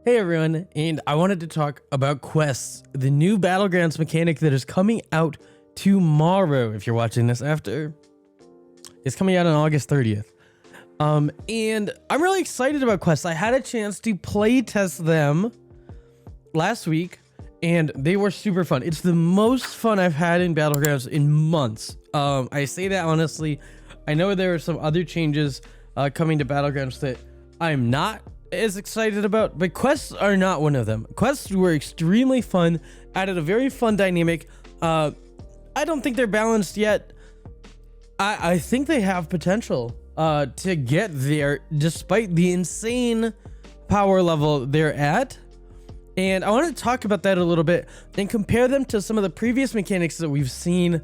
Hey everyone, and I wanted to talk about quests, the new Battlegrounds mechanic that is coming out tomorrow. If you're watching this after, it's coming out on August 30th. And I'm really excited about quests. I had a chance to play test them last week, and they were super fun. It's the most fun I've had in Battlegrounds in months. I say that honestly. I know there are some other changes coming to Battlegrounds that I'm not as excited about, but quests are not one of them. Quests were extremely fun, added a very fun dynamic. I don't think they're balanced yet. I think they have potential to get there despite the insane power level they're at. And I want to talk about that a little bit and compare them to some of the previous mechanics that we've seen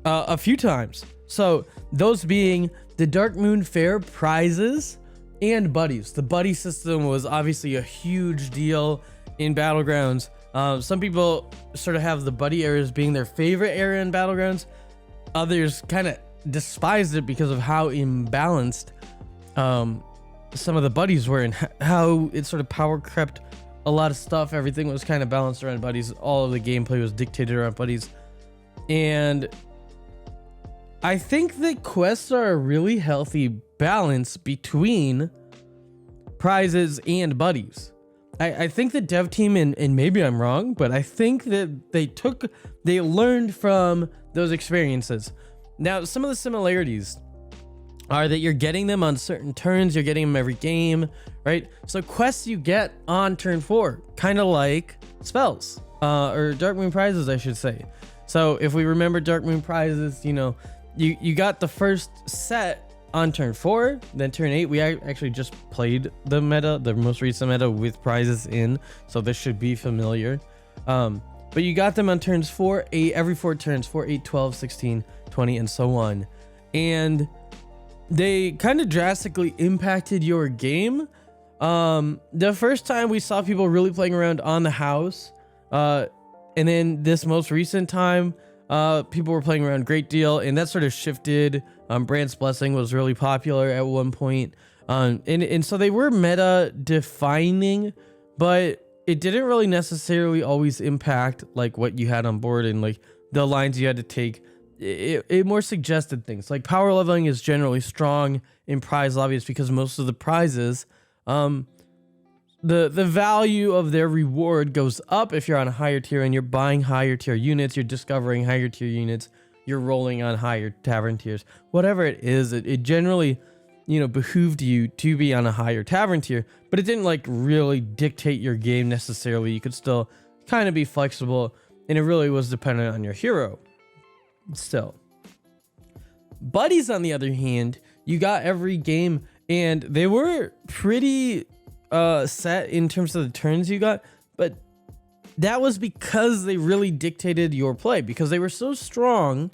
a few times. So those being the Dark Moon Fair prizes and buddies. The buddy system was obviously a huge deal in Battlegrounds. Some people sort of have the buddy areas being their favorite area in Battlegrounds. Others kind of despised it because of how imbalanced some of the buddies were and how it sort of power crept a lot of stuff. Everything was kind of balanced around buddies. All of the gameplay was dictated around buddies. And I think that quests are a really healthy balance between prizes and buddies. I think the dev team, and maybe I'm wrong, but I think that they learned from those experiences. Now, some of the similarities are that you're getting them on certain turns, you're getting them every game, right? So quests you get on turn 4, kind of like spells, or Dark Moon prizes, I should say. So if we remember Dark Moon prizes, you got the first set on turn 4, then turn 8. We actually just played the most recent meta with prizes in, so this should be familiar. But you got them on turns 4, 8, every 4 turns, 4, 8, 12, 16, 20, and so on. And they kind of drastically impacted your game. The first time we saw people really playing around on the house, and then this most recent time, people were playing around a great deal, and that sort of shifted. Brand's Blessing was really popular at one point, and so they were meta defining, but it didn't really necessarily always impact like what you had on board and like the lines you had to take. It more suggested things like power leveling is generally strong in prize lobbies because most of the prizes, the value of their reward goes up if you're on a higher tier and you're buying higher tier units, you're discovering higher tier units, you're rolling on higher tavern tiers, whatever it is. It generally, behooved you to be on a higher tavern tier, but it didn't like really dictate your game necessarily. You could still kind of be flexible, and it really was dependent on your hero. Still, buddies on the other hand, you got every game, and they were pretty set in terms of the turns you got, but that was because they really dictated your play, because they were so strong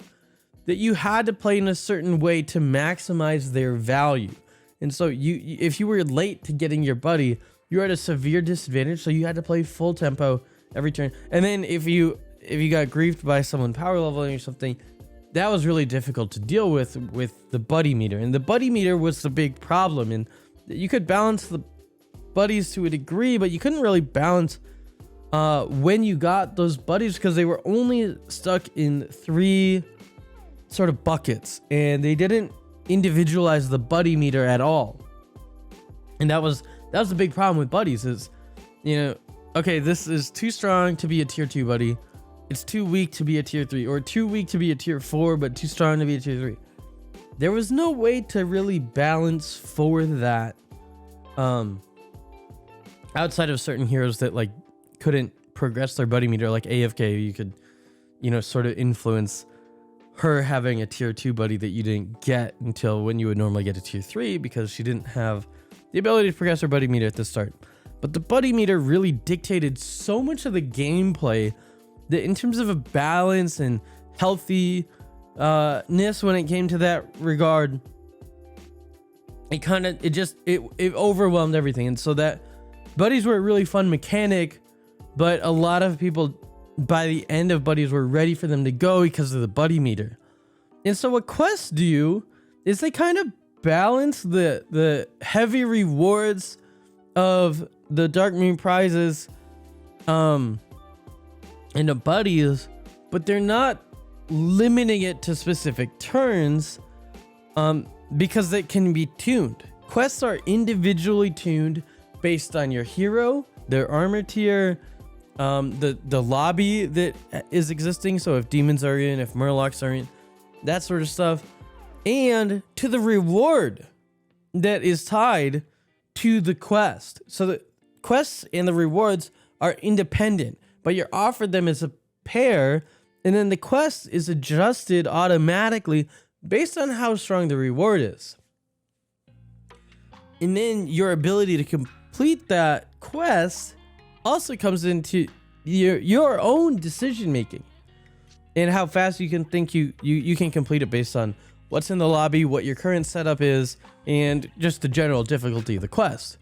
that you had to play in a certain way to maximize their value. And so if you were late to getting your buddy, you were at a severe disadvantage, so you had to play full tempo every turn. And then if you got griefed by someone power leveling or something, that was really difficult to deal with the buddy meter. And the buddy meter was the big problem, and you could balance the buddies to a degree, but you couldn't really balance when you got those buddies because they were only stuck in 3 sort of buckets, and they didn't individualize the buddy meter at all. And that was the big problem with buddies is, okay, this is too strong to be a tier 2 buddy, it's too weak to be a tier 3, or too weak to be a tier 4 but too strong to be a tier 3. There was no way to really balance for that outside of certain heroes that like couldn't progress their buddy meter, like AFK. You could sort of influence her having a tier 2 buddy that you didn't get until when you would normally get a tier 3 because she didn't have the ability to progress her buddy meter at the start. But the buddy meter really dictated so much of the gameplay that in terms of a balance and healthiness when it came to that regard, it overwhelmed everything. And so that buddies were a really fun mechanic, but a lot of people by the end of buddies were ready for them to go because of the buddy meter. And so what quests do is they kind of balance the heavy rewards of the Dark Moon prizes, and the buddies, but they're not limiting it to specific turns, because they can be tuned. Quests are individually tuned based on your hero, their armor tier, the lobby that is existing. So if demons are in, if murlocs are in, that sort of stuff, and to the reward that is tied to the quest. So the quests and the rewards are independent, but you're offered them as a pair, and then the quest is adjusted automatically based on how strong the reward is. And then your ability to complete that quest also comes into your own decision making and how fast you can think you can complete it based on what's in the lobby, what your current setup is, and just the general difficulty of the quest.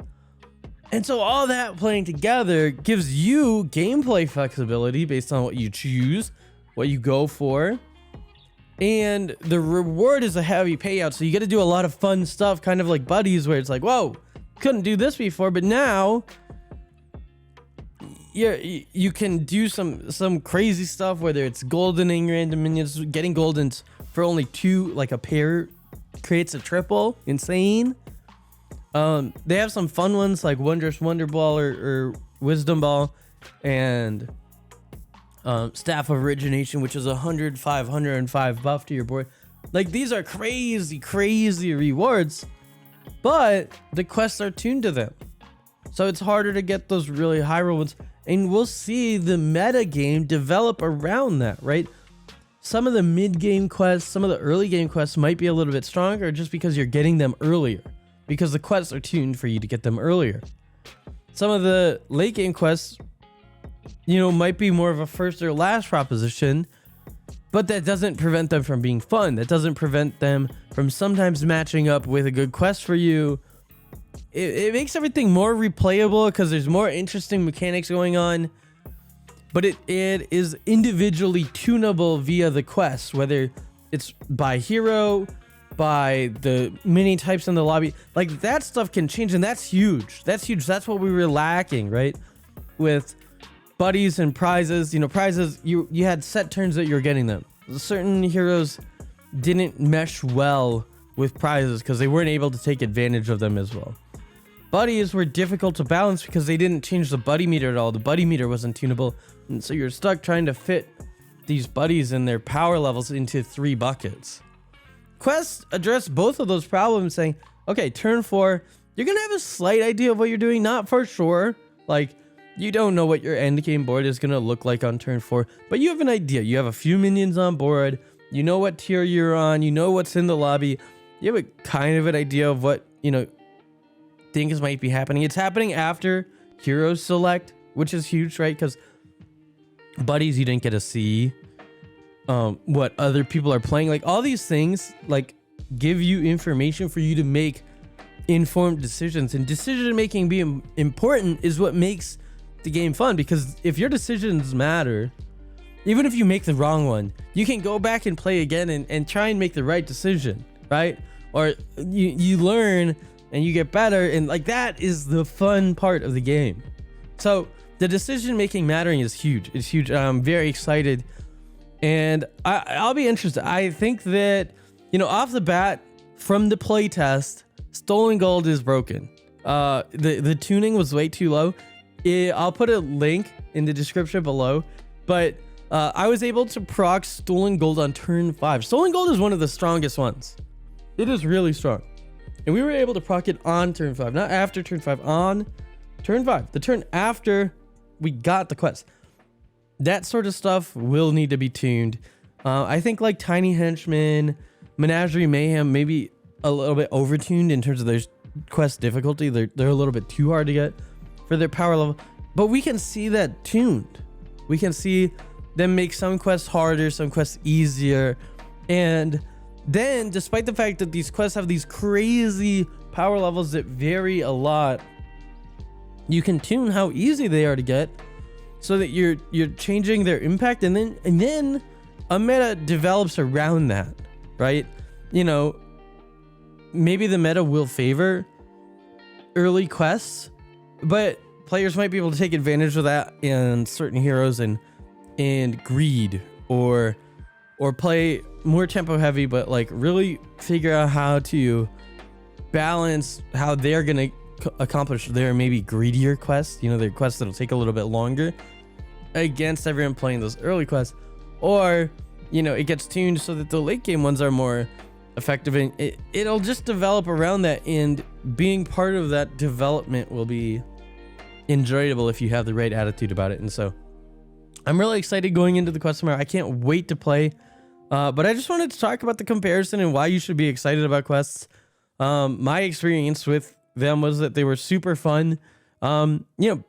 And so all that playing together gives you gameplay flexibility based on what you choose, what you go for. And the reward is a heavy payout, so you get to do a lot of fun stuff, kind of like buddies, where it's like, whoa, couldn't do this before, but now you can do some crazy stuff, whether it's goldening random minions, getting goldens for only 2, like a pair creates a triple, insane. They have some fun ones like Wondrous Wonder Ball or Wisdom Ball, and Staff of Origination, which is 105 buff to your board. Like, these are crazy rewards, but the quests are tuned to them, so it's harder to get those really high rewards. And we'll see the meta game develop around that, right? Some of the mid game quests, some of the early game quests might be a little bit stronger just because you're getting them earlier, because the quests are tuned for you to get them earlier. Some of the late game quests, might be more of a first or last proposition, but that doesn't prevent them from being fun. That doesn't prevent them from sometimes matching up with a good quest for you. It makes everything more replayable because there's more interesting mechanics going on, but it is individually tunable via the quest, whether it's by hero, by the mini types in the lobby. Like, that stuff can change, and that's huge. That's what we were lacking, right? With buddies and prizes, prizes, you had set turns that you were getting them. Certain heroes didn't mesh well with prizes because they weren't able to take advantage of them as well. Buddies were difficult to balance because they didn't change the buddy meter at all. The buddy meter wasn't tunable, and so you're stuck trying to fit these buddies and their power levels into 3 buckets. Quests address both of those problems, saying, okay, turn 4, you're gonna have a slight idea of what you're doing, not for sure. Like, you don't know what your end game board is gonna look like on turn 4, but you have an idea. You have a few minions on board, you know what tier you're on, you know what's in the lobby, you have a kind of an idea of what things might be happening. It's happening after heroes select, which is huge, right? Because buddies, you didn't get to see what other people are playing. Like, all these things like give you information for you to make informed decisions, and decision making being important is what makes the game fun, because if your decisions matter, even if you make the wrong one, you can go back and play again and try and make the right decision, right? Or you learn and you get better, and like, that is the fun part of the game. So the decision making mattering is huge. It's huge. I'm very excited, and I'll be interested. I think that, off the bat from the playtest, Stolen Gold is broken. The tuning was way too low. I'll put a link in the description below, but I was able to proc Stolen Gold on turn 5. Stolen Gold is one of the strongest ones. It is really strong. And we were able to proc it on turn 5, not after turn 5, on turn 5, the turn after we got the quest. That sort of stuff will need to be tuned. I think like Tiny Henchman, Menagerie Mayhem, maybe a little bit overtuned in terms of their quest difficulty. They're a little bit too hard to get for their power level, but we can see that tuned. We can see them make some quests harder, some quests easier, and then, despite the fact that these quests have these crazy power levels that vary a lot, you can tune how easy they are to get, so that you're changing their impact, and then a meta develops around that, right? Maybe the meta will favor early quests, but players might be able to take advantage of that in certain heroes and greed or play more tempo heavy, but like really figure out how to balance how they're gonna accomplish their maybe greedier quests, you know, their quests that'll take a little bit longer against everyone playing those early quests, or you know, it gets tuned so that the late game ones are more effective, and it'll just develop around that, and being part of that development will be enjoyable if you have the right attitude about it. And so I'm really excited going into the quest tomorrow. I can't wait to play, but I just wanted to talk about the comparison and why you should be excited about quests. My experience with them was that they were super fun, you know,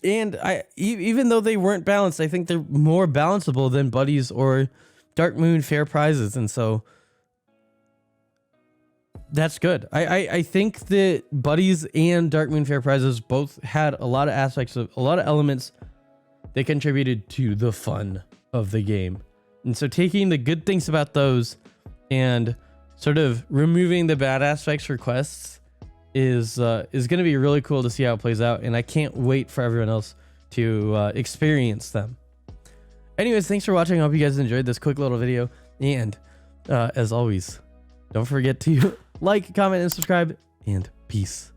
and even though they weren't balanced, I think they're more balanceable than Buddies or Dark Moon Fair Prizes, and so that's good. I think that Buddies and Dark Moon Fair Prizes both had a lot of aspects of a lot of elements that contributed to the fun of the game, and so taking the good things about those and sort of removing the bad aspects for quests is going to be really cool to see how it plays out, and I can't wait for everyone else to experience them. Anyways, thanks for watching. I hope you guys enjoyed this quick little video, and as always, don't forget to like, comment, and subscribe, and peace.